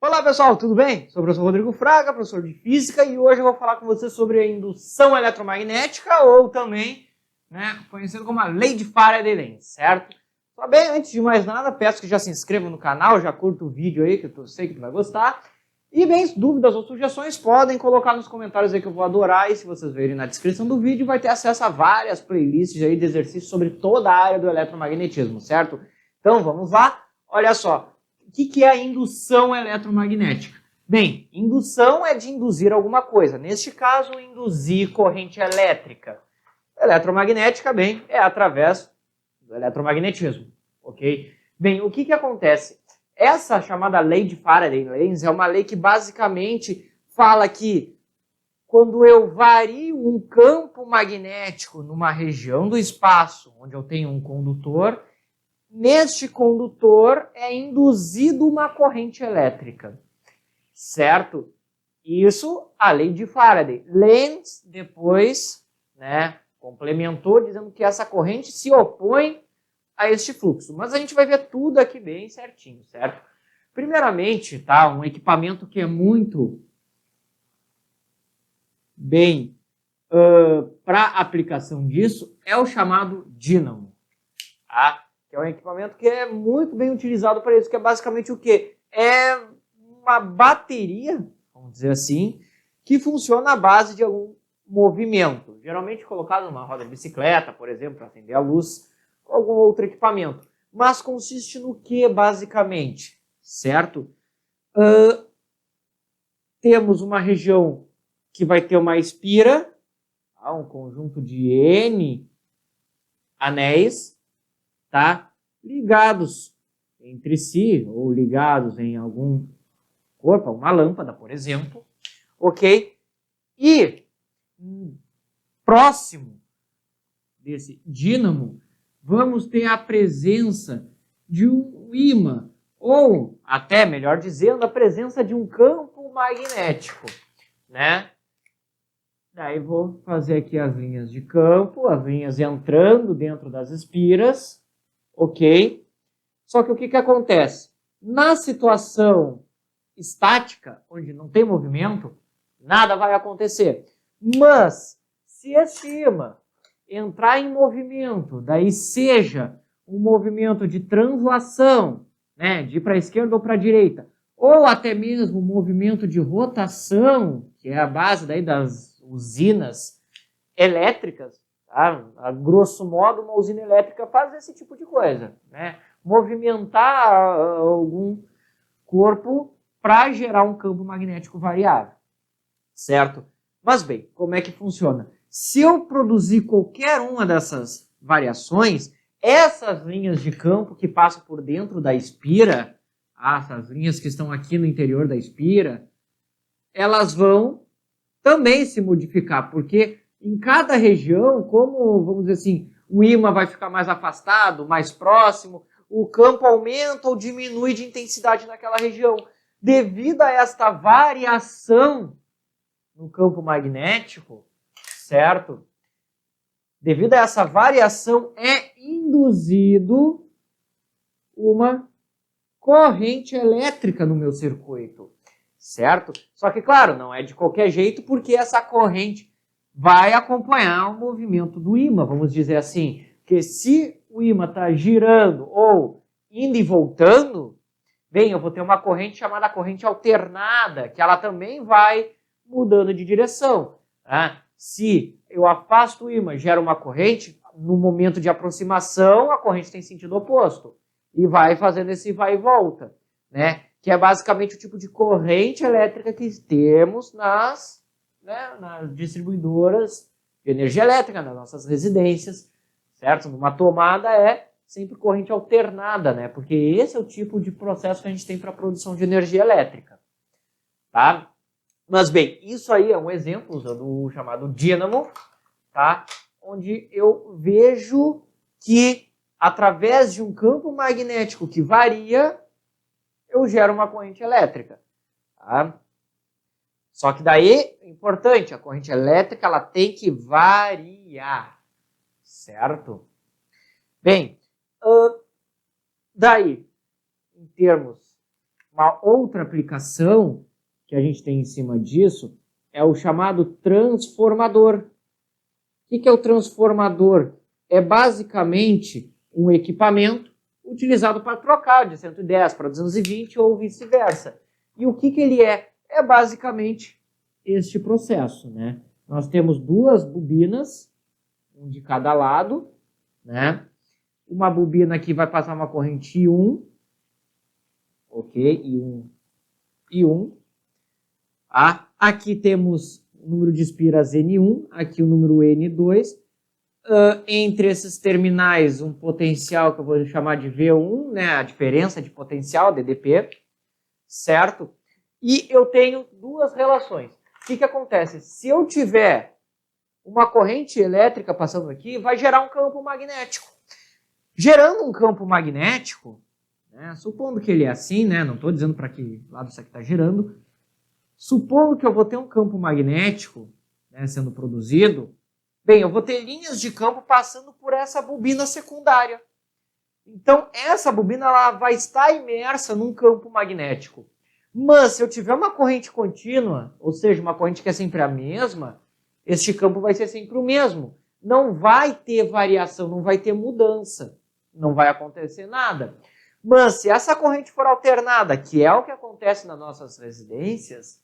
Olá pessoal, tudo bem? Sou o professor Rodrigo Fraga, professor de Física, e hoje eu vou falar com você sobre a indução eletromagnética, ou também conhecido como a Lei de Faraday-Lenz, certo? Só bem, antes de mais nada, peço que já se inscreva no canal, já curta o vídeo aí, que eu sei que tu vai gostar. E bem, dúvidas ou sugestões podem colocar nos comentários aí que eu vou adorar, e se vocês verem na descrição do vídeo, vai ter acesso a várias playlists aí de exercícios sobre toda a área do eletromagnetismo, certo? Então vamos lá, olha só. O que é a indução eletromagnética? Bem, indução é de induzir alguma coisa. Neste caso, induzir corrente elétrica. Eletromagnética, bem, é através do eletromagnetismo, ok? Bem, o que acontece? Essa chamada lei de Faraday-Lenz é uma lei que basicamente fala que quando eu vario um campo magnético numa região do espaço onde eu tenho um condutor, neste condutor é induzido uma corrente elétrica, certo? Isso, a lei de Faraday. Lenz depois complementou dizendo que essa corrente se opõe a este fluxo. Mas a gente vai ver tudo aqui bem certinho, certo? Primeiramente, tá, um equipamento que é muito bem para aplicação disso é o chamado dínamo, tá? Que é um equipamento que é muito bem utilizado para isso, que é basicamente o quê? É uma bateria, vamos dizer assim, que funciona à base de algum movimento, geralmente colocado numa roda de bicicleta, por exemplo, para acender a luz, ou algum outro equipamento. Mas consiste no que, basicamente? Certo? Temos uma região que vai ter uma espira, um conjunto de N anéis, tá? Ligados entre si, ou ligados em algum corpo, uma lâmpada, por exemplo, ok? E próximo desse dínamo, vamos ter a presença de um ímã, ou até, melhor dizendo, a presença de um campo magnético, né? Daí vou fazer aqui as linhas de campo, as linhas entrando dentro das espiras, ok? Só que o que acontece? Na situação estática, onde não tem movimento, nada vai acontecer. Mas, se esse ímã entrar em movimento, daí seja um movimento de translação, de ir para a esquerda ou para a direita, ou até mesmo um movimento de rotação, que é a base daí das usinas elétricas, tá? A grosso modo, uma usina elétrica faz esse tipo de coisa, movimentar algum corpo para gerar um campo magnético variável, certo? Mas bem, como é que funciona? Se eu produzir qualquer uma dessas variações, essas linhas de campo que passam por dentro da espira, essas linhas que estão aqui no interior da espira, elas vão também se modificar, porque em cada região, como, vamos dizer assim, o ímã vai ficar mais afastado, mais próximo, o campo aumenta ou diminui de intensidade naquela região. Devido a esta variação no campo magnético, certo? Devido a essa variação, é induzido uma corrente elétrica no meu circuito, certo? Só que, claro, não é de qualquer jeito, porque essa corrente vai acompanhar o movimento do ímã, vamos dizer assim. Porque se o ímã está girando ou indo e voltando, bem, eu vou ter uma corrente chamada corrente alternada, que ela também vai mudando de direção. Tá? Se eu afasto o ímã, gera uma corrente, no momento de aproximação, a corrente tem sentido oposto. E vai fazendo esse vai e volta, que é basicamente o tipo de corrente elétrica que temos nas distribuidoras de energia elétrica, nas nossas residências, certo? Numa tomada é sempre corrente alternada, porque esse é o tipo de processo que a gente tem para a produção de energia elétrica, tá? Mas bem, isso aí é um exemplo usando o chamado dínamo, tá? Onde eu vejo que através de um campo magnético que varia, eu gero uma corrente elétrica, tá? Só que daí, é importante, a corrente elétrica ela tem que variar, certo? Bem, Daí, em termos, uma outra aplicação que a gente tem em cima disso é o chamado transformador. O que é o transformador? É basicamente um equipamento utilizado para trocar de 110 para 220 ou vice-versa. E o que ele é? É basicamente este processo, né? Nós temos duas bobinas, um de cada lado, né? Uma bobina aqui vai passar uma corrente I1, ok? I1. Ah, aqui temos o número de espiras N1, aqui o número N2. Entre esses terminais, um potencial que eu vou chamar de V1, né? A diferença de potencial, DDP, certo? E eu tenho duas relações. O que acontece? Se eu tiver uma corrente elétrica passando aqui, vai gerar um campo magnético. Gerando um campo magnético, né, supondo que ele é assim, né, não estou dizendo para que lado isso aqui está gerando, supondo que eu vou ter um campo magnético, né, sendo produzido, bem, eu vou ter linhas de campo passando por essa bobina secundária. Então, essa bobina ela vai estar imersa num campo magnético. Mas, se eu tiver uma corrente contínua, ou seja, uma corrente que é sempre a mesma, este campo vai ser sempre o mesmo. Não vai ter variação, não vai ter mudança. Não vai acontecer nada. Mas, se essa corrente for alternada, que é o que acontece nas nossas residências,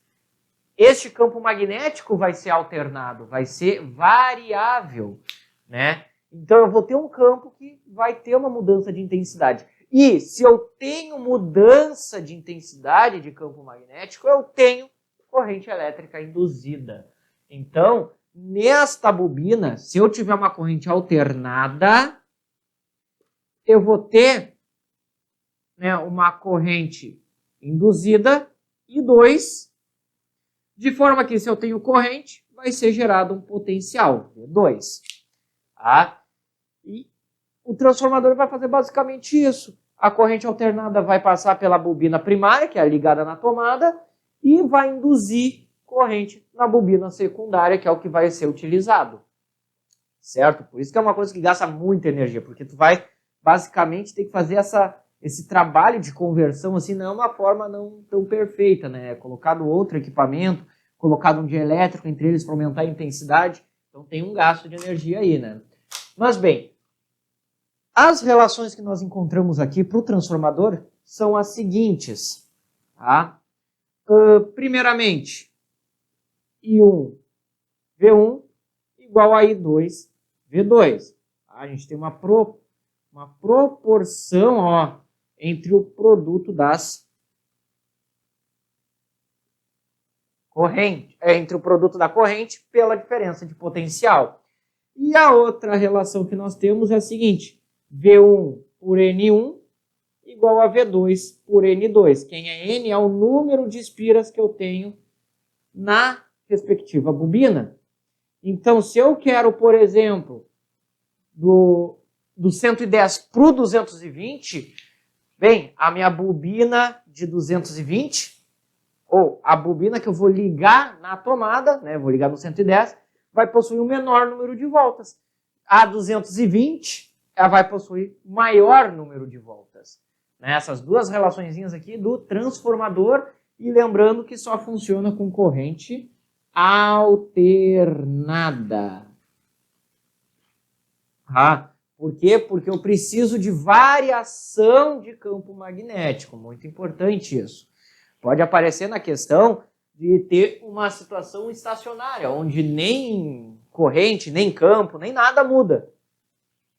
este campo magnético vai ser alternado, vai ser variável, né? Então, eu vou ter um campo que vai ter uma mudança de intensidade. E, se eu tenho mudança de intensidade de campo magnético, eu tenho corrente elétrica induzida. Então, nesta bobina, se eu tiver uma corrente alternada, eu vou ter, né, uma corrente induzida e 2, de forma que se eu tenho corrente, vai ser gerado um potencial, V2. Tá? E o transformador vai fazer basicamente isso. A corrente alternada vai passar pela bobina primária, que é ligada na tomada, e vai induzir corrente na bobina secundária, que é o que vai ser utilizado. Certo? Por isso que é uma coisa que gasta muita energia, porque tu vai basicamente ter que fazer esse trabalho de conversão, assim, não é uma forma não tão perfeita, né? É colocado outro equipamento, colocado um dielétrico entre eles para aumentar a intensidade, então tem um gasto de energia aí, né? Mas bem, as relações que nós encontramos aqui para o transformador são as seguintes, tá? Primeiramente, I1 V1 igual a I2 V2. A gente tem uma proporção, ó, entre o produto das correntes, entre o produto da corrente pela diferença de potencial. E a outra relação que nós temos é a seguinte: V1 por N1 igual a V2 por N2. Quem é N é o número de espiras que eu tenho na respectiva bobina. Então, se eu quero, por exemplo, do 110 para o 220, bem, a minha bobina de 220, ou a bobina que eu vou ligar na tomada, né, vou ligar no 110, vai possuir um menor número de voltas. A 220, ela vai possuir maior número de voltas. Né, essas duas relaçõezinhas aqui do transformador, e lembrando que só funciona com corrente alternada. Por quê? Porque eu preciso de variação de campo magnético. Muito importante isso. Pode aparecer na questão de ter uma situação estacionária, onde nem corrente, nem campo, nem nada muda.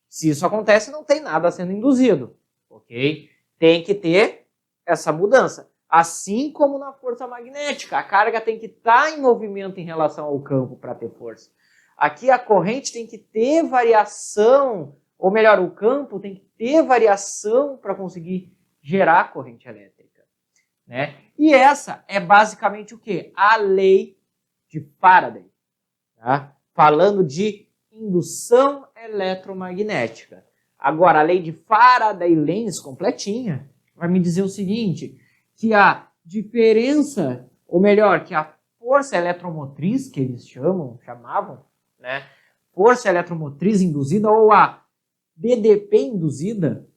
Se isso acontece, não tem nada sendo induzido. Ok? Tem que ter essa mudança. Assim como na força magnética, a carga tem que estar em movimento em relação ao campo para ter força. Aqui a corrente tem que ter variação, ou melhor, o campo tem que ter variação para conseguir gerar corrente elétrica. Né? E essa é basicamente o quê? A lei de Faraday. Tá? Falando de indução eletromagnética. Agora, a lei de Faraday-Lenz completinha vai me dizer o seguinte, que a diferença, ou melhor, que a força eletromotriz, que eles chamavam, né, força eletromotriz induzida, ou a DDP induzida,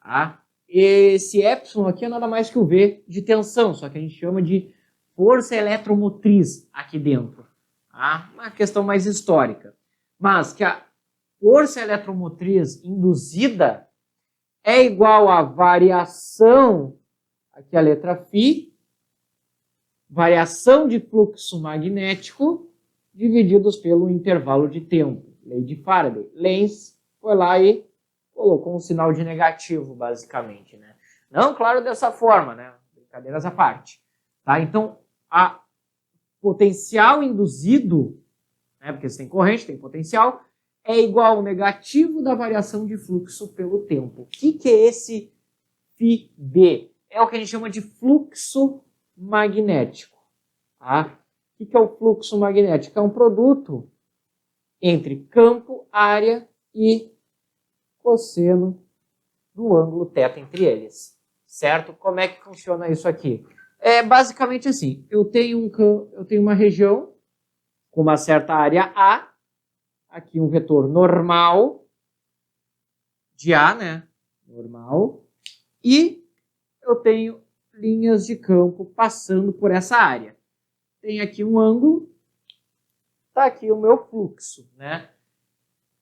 tá? esse epsilon aqui é nada mais que o V de tensão, só que a gente chama de força eletromotriz aqui dentro. Tá? Uma questão mais histórica. Mas que a força eletromotriz induzida é igual à variação, aqui a letra φ, variação de fluxo magnético divididos pelo intervalo de tempo. Lei de Faraday. Lenz foi lá e colocou um sinal de negativo, basicamente, né? Não, claro, dessa forma, né? Brincadeiras à parte. Tá? Então, a potencial induzido, né? Porque você tem corrente, tem potencial, é igual ao negativo da variação de fluxo pelo tempo. O que é esse φb? É o que a gente chama de fluxo magnético. Tá? O que é o fluxo magnético? É um produto entre campo, área e cosseno do ângulo θ entre eles. Certo? Como é que funciona isso aqui? É basicamente assim, eu tenho uma região com uma certa área A, aqui um vetor normal de A, né? Normal. E eu tenho linhas de campo passando por essa área. Tem aqui um ângulo, tá aqui o meu fluxo, né?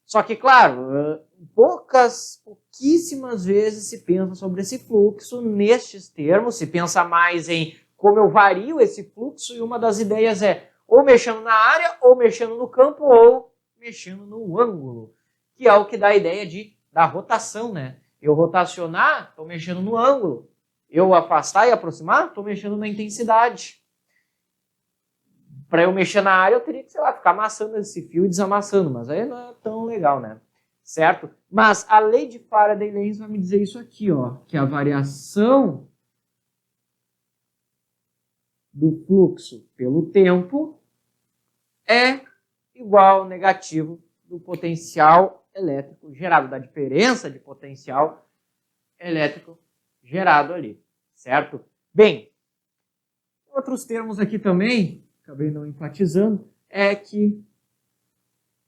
Só que, claro, pouquíssimas vezes se pensa sobre esse fluxo nestes termos, se pensa mais em como eu vario esse fluxo, e uma das ideias é ou mexendo na área, ou mexendo no campo, ou mexendo no ângulo, que é o que dá a ideia da rotação, né? Eu rotacionar, estou mexendo no ângulo. Eu afastar e aproximar, estou mexendo na intensidade. Para eu mexer na área, eu teria que, sei lá, ficar amassando esse fio e desamassando, mas aí não é tão legal, né? Certo? Mas a lei de Faraday-Lenz vai me dizer isso aqui, ó, que a variação do fluxo pelo tempo é igual ao negativo do potencial elétrico gerado, da diferença de potencial elétrico gerado ali, certo? Bem, outros termos aqui também, acabei não enfatizando, é que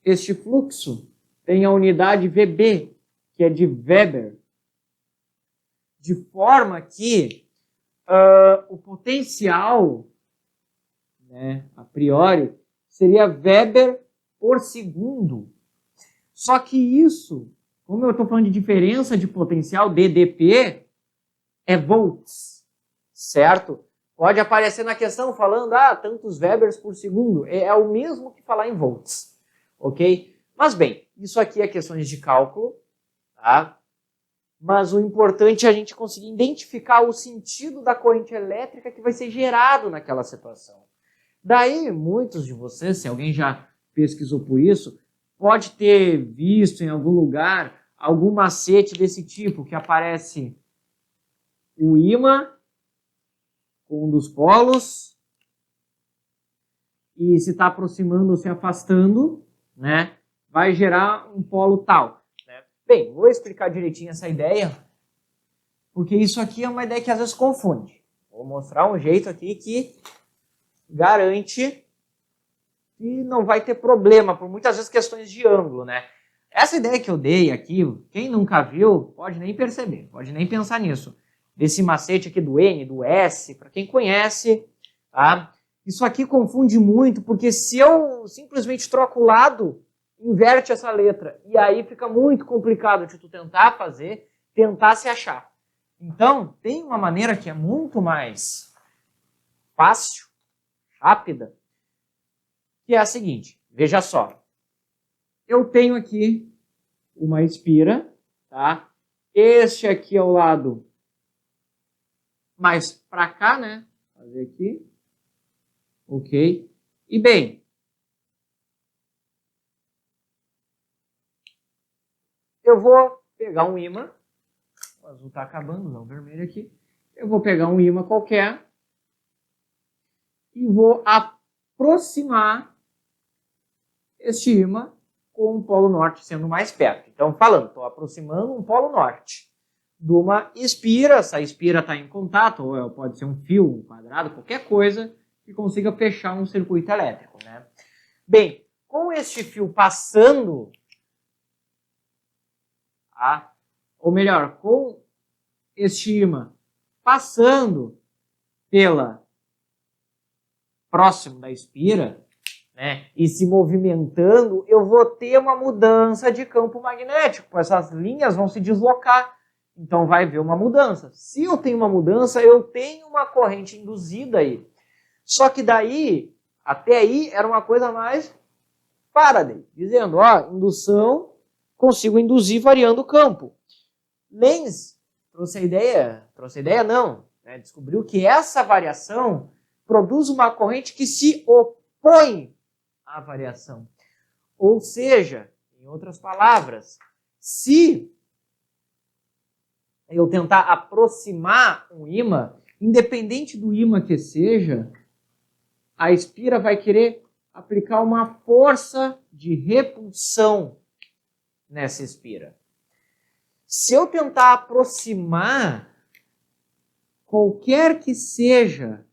este fluxo tem a unidade VB, que é de Weber, de forma que o potencial, né, a priori, seria Weber por segundo. Só que isso, como eu estou falando de diferença de potencial, DDP, é volts, certo? Pode aparecer na questão falando, tantos Webers por segundo. É o mesmo que falar em volts, ok? Mas bem, isso aqui é questões de cálculo, tá? Mas o importante é a gente conseguir identificar o sentido da corrente elétrica que vai ser gerado naquela situação. Daí, muitos de vocês, se alguém já pesquisou por isso, pode ter visto em algum lugar algum macete desse tipo, que aparece o ímã com um dos polos, e se está aproximando ou se afastando, né, vai gerar um polo tal. Né? Bem, vou explicar direitinho essa ideia, porque isso aqui é uma ideia que às vezes confunde. Vou mostrar um jeito aqui que garante que não vai ter problema, por muitas vezes questões de ângulo, né? Essa ideia que eu dei aqui, quem nunca viu, pode nem perceber, pode nem pensar nisso. Desse macete aqui do N, do S, para quem conhece, tá? Isso aqui confunde muito, porque se eu simplesmente troco o lado, inverte essa letra, e aí fica muito complicado de tu tentar fazer, tentar se achar. Então, tem uma maneira que é muito mais fácil, rápida, que é a seguinte, veja só. Eu tenho aqui uma espira, tá? Este aqui é o lado mais para cá, né? Vou fazer aqui. Ok. E bem, eu vou pegar um ímã. O azul está acabando, não, o vermelho aqui. Eu vou pegar um ímã qualquer e vou aproximar este ímã com o polo norte sendo mais perto. Então, falando, estou aproximando um polo norte de uma espira. Essa espira está em contato, ou pode ser um fio, um quadrado, qualquer coisa que consiga fechar um circuito elétrico, né? Bem, com este fio passando, tá? Ou melhor, com este ímã passando pela próximo da espira, né, e se movimentando, eu vou ter uma mudança de campo magnético. Essas linhas vão se deslocar. Então vai haver uma mudança. Se eu tenho uma mudança, eu tenho uma corrente induzida aí. Só que daí, até aí, era uma coisa mais Faraday, dizendo, ó, indução, consigo induzir variando o campo. Lenz trouxe a ideia não, né, descobriu que essa variação produz uma corrente que se opõe à variação. Ou seja, em outras palavras, se eu tentar aproximar um ímã, independente do ímã que seja, a espira vai querer aplicar uma força de repulsão nessa espira. Se eu tentar aproximar qualquer que seja,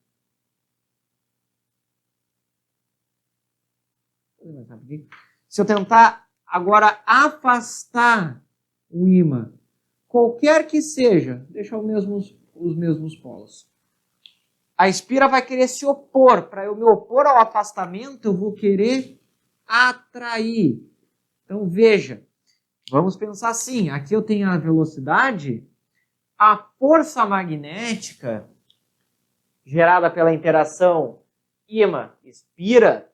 se eu tentar agora afastar o ímã, qualquer que seja, deixa os mesmos polos. A espira vai querer se opor. Para eu me opor ao afastamento, eu vou querer atrair. Então, veja, vamos pensar assim. Aqui eu tenho a velocidade, a força magnética gerada pela interação ímã-espira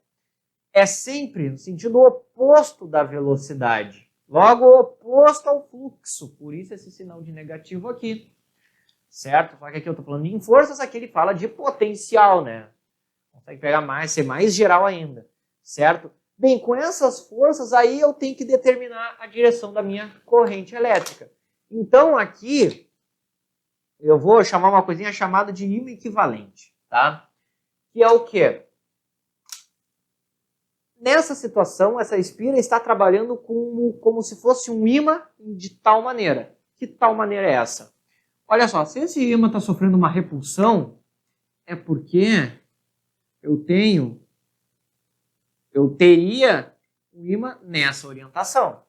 é sempre no sentido oposto da velocidade. Logo, oposto ao fluxo. Por isso esse sinal de negativo aqui. Certo? Só que aqui eu estou falando em forças, aqui ele fala de potencial, né? Consegue pegar mais, ser mais geral ainda. Certo? Bem, com essas forças aí eu tenho que determinar a direção da minha corrente elétrica. Então aqui eu vou chamar uma coisinha chamada de ímã equivalente, tá? Que é o quê? Nessa situação, essa espira está trabalhando como se fosse um ímã de tal maneira. Que tal maneira é essa? Olha só, se esse ímã está sofrendo uma repulsão, é porque eu teria o ímã nessa orientação.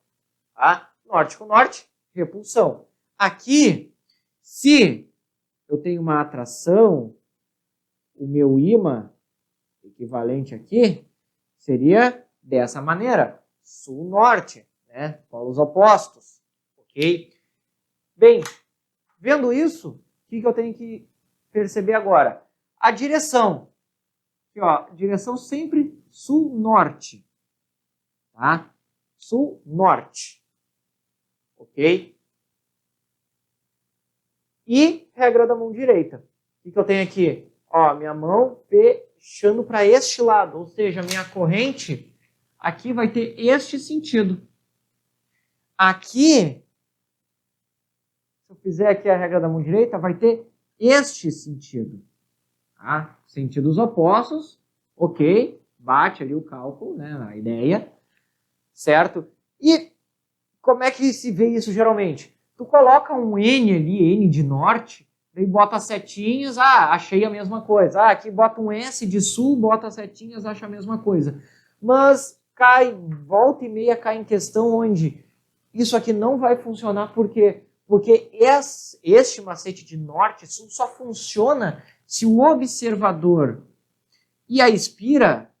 Tá? Norte com norte, repulsão. Aqui, se eu tenho uma atração, o meu ímã equivalente aqui seria dessa maneira, sul-norte, né? Polos opostos, ok? Bem, vendo isso, o que eu tenho que perceber agora? A direção. Aqui, ó, direção sempre sul-norte. Tá? Sul-norte. Ok? E regra da mão direita. O que eu tenho aqui? Ó, minha mão fechando para este lado. Ou seja, minha corrente aqui vai ter este sentido. Aqui, se eu fizer aqui a regra da mão direita, vai ter este sentido. Tá? Sentidos opostos, ok, bate ali o cálculo, né, a ideia, certo? E como é que se vê isso geralmente? Tu coloca um N ali, N de norte, daí bota setinhas, achei a mesma coisa. Aqui bota um S de sul, bota setinhas, acha a mesma coisa. Mas volta e meia cai em questão onde isso aqui não vai funcionar, porque este macete de norte e sul só funciona se o observador e a espira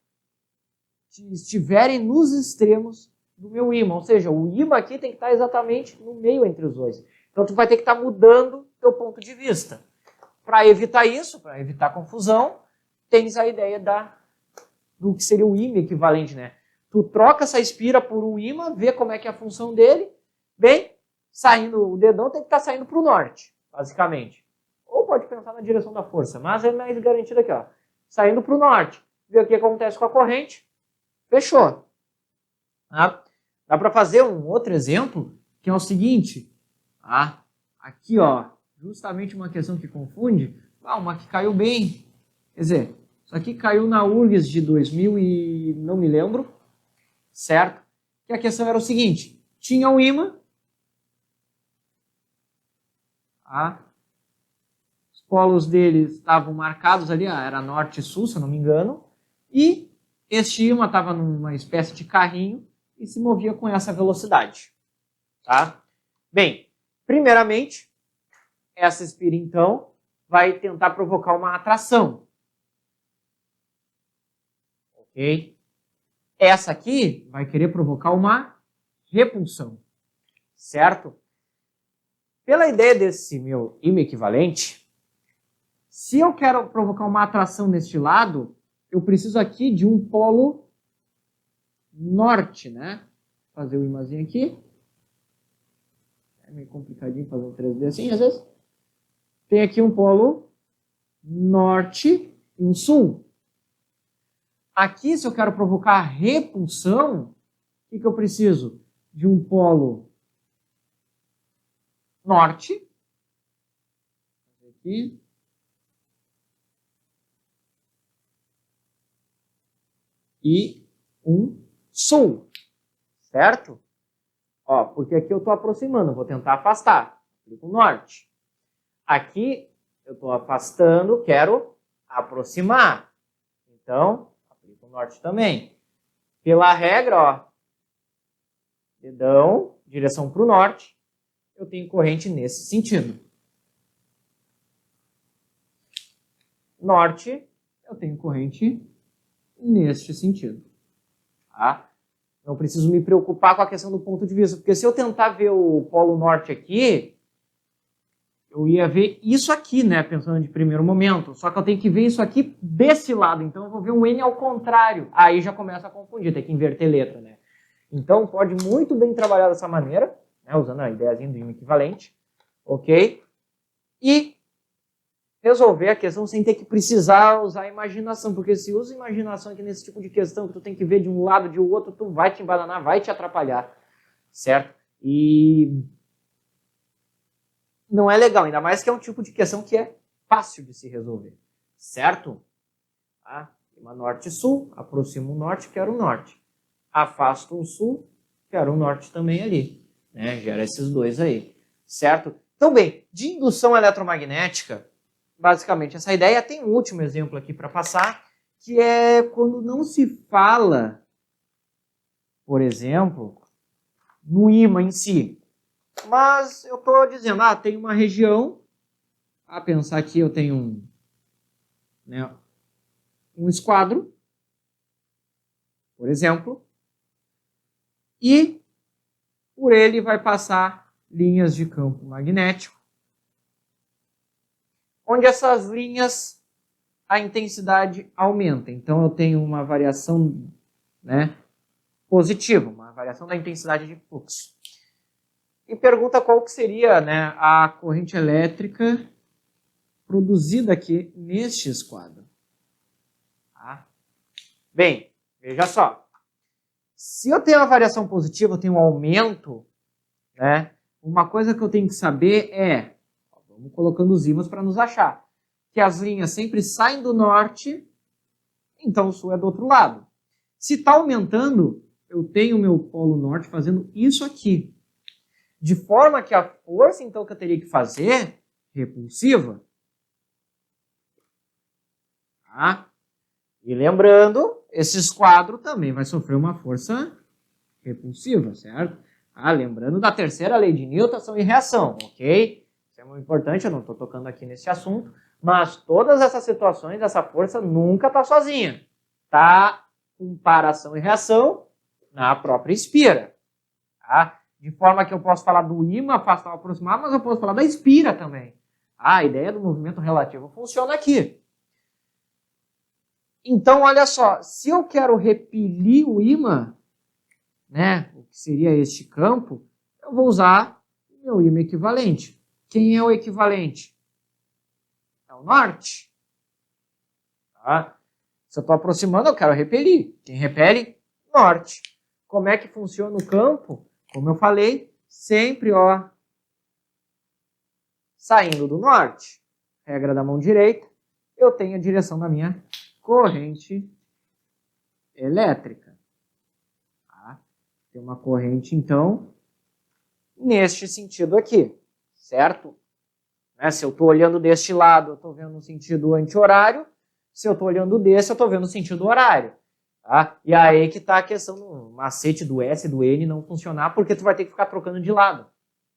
estiverem nos extremos do meu ímã. Ou seja, o ímã aqui tem que estar exatamente no meio entre os dois. Então, tu vai ter que estar mudando o teu ponto de vista. Para evitar isso, para evitar confusão, tens a ideia do que seria o ímã equivalente, né? Tu troca essa espira por um ímã, vê como é que é a função dele. Bem, saindo, o dedão tem que estar saindo para o norte, basicamente. Ou pode pensar na direção da força, mas é mais garantido aqui, ó. Saindo para o norte. Vê o que acontece com a corrente. Fechou. Tá? Dá para fazer um outro exemplo, que é o seguinte. Tá? Aqui, ó, justamente uma questão que confunde. Uma que caiu bem. Quer dizer, isso aqui caiu na URGS de 2000 e não me lembro. Certo? Que a questão era o seguinte. Tinha um ímã. Tá? Os polos dele estavam marcados ali, era norte e sul, se eu não me engano. E este ímã estava numa espécie de carrinho e se movia com essa velocidade. Tá? Bem, primeiramente, Essa espira, então, vai tentar provocar uma atração. Ok? Essa aqui vai querer provocar uma repulsão. Certo? Pela ideia desse meu ímã equivalente, se eu quero provocar uma atração neste lado, eu preciso aqui de um polo norte, né? Vou fazer o ímãzinho aqui. É meio complicadinho fazer um 3D assim, às vezes. Tem aqui um polo norte e um sul. Aqui, se eu quero provocar repulsão, o que eu preciso? De um polo norte. Aqui. E um sul. Certo? Ó, porque aqui eu estou aproximando, vou tentar afastar. Aplico o norte. Aqui eu estou afastando, quero aproximar. Então, aplico o norte também. Pela regra, ó, dedão, direção para o norte, eu tenho corrente nesse sentido. Norte, eu tenho corrente neste sentido. Tá? Não preciso me preocupar com a questão do ponto de vista, porque se eu tentar ver o polo norte aqui, eu ia ver isso aqui, né, pensando de primeiro momento. Só que eu tenho que ver isso aqui desse lado, então eu vou ver um N ao contrário. Aí já começa a confundir, tem que inverter letra, né? Então pode muito bem trabalhar dessa maneira, né, usando a ideiazinha do ímã equivalente, ok? E resolver a questão sem ter que precisar usar a imaginação, porque se usa imaginação aqui nesse tipo de questão, que tu tem que ver de um lado de outro, tu vai te embananar, vai te atrapalhar, certo? E não é legal, ainda mais que é um tipo de questão que é fácil de se resolver, certo? Tá? Uma norte e sul, aproximo o norte, quero o norte. Afasto o sul, quero o norte também ali, né? Gera esses dois aí, certo? Então, bem, de indução eletromagnética, basicamente essa ideia. Tem um último exemplo aqui para passar, que é quando não se fala, por exemplo, no ímã em si. Mas eu estou dizendo, tem uma região, a pensar que eu tenho um esquadro, por exemplo, e por ele vai passar linhas de campo magnético, onde essas linhas, a intensidade aumenta. Então eu tenho uma variação, né, positiva, uma variação da intensidade de fluxo. E pergunta qual que seria, né, a corrente elétrica produzida aqui neste esquadro. Tá? Bem, veja só. Se eu tenho uma variação positiva, eu tenho um aumento, né, uma coisa que eu tenho que saber é, vamos colocando os ímãs para nos achar, que as linhas sempre saem do norte, então o sul é do outro lado. Se está aumentando, eu tenho o meu polo norte fazendo isso aqui. De forma que a força, então, que eu teria que fazer, repulsiva. Tá? E lembrando, esse esquadro também vai sofrer uma força repulsiva, certo? Lembrando da terceira lei de Newton, ação e reação, ok? Isso é muito importante, eu não estou tocando aqui nesse assunto, mas todas essas situações, essa força nunca está sozinha. Está com paração e reação na própria espira. Tá? De forma que eu posso falar do ímã, afastar ou aproximar, mas eu posso falar da espira também. A ideia do movimento relativo funciona aqui. Então, olha só, se eu quero repelir o ímã, né, o que seria este campo, eu vou usar o meu ímã equivalente. Quem é o equivalente? É o norte. Tá? Se eu estou aproximando, eu quero repelir. Quem repele? Norte. Como é que funciona o campo? Como eu falei, sempre saindo do norte. Regra da mão direita, eu tenho a direção da minha corrente elétrica. Tá? Tem uma corrente, então, neste sentido aqui, certo? Se eu estou olhando deste lado, eu estou vendo no sentido anti-horário. Se eu estou olhando desse, eu estou vendo no sentido horário. Tá? E aí que está a questão do macete do S e do N não funcionar, porque tu vai ter que ficar trocando de lado.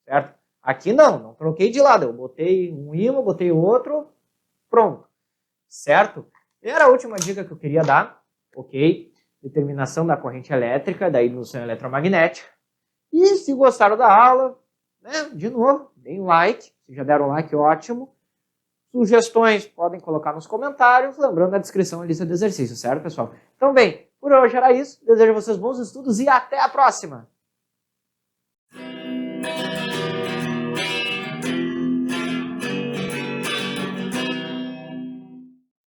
Certo? Aqui não troquei de lado, eu botei um ímã, botei outro, pronto, certo? Era a última dica que eu queria dar, ok? Determinação da corrente elétrica, da indução eletromagnética. E se gostaram da aula, né, de novo, deem um like, se já deram um like, ótimo. Sugestões podem colocar nos comentários, lembrando a descrição e lista de exercícios, certo, pessoal? Então, bem, por hoje era isso. Desejo a vocês bons estudos e até a próxima!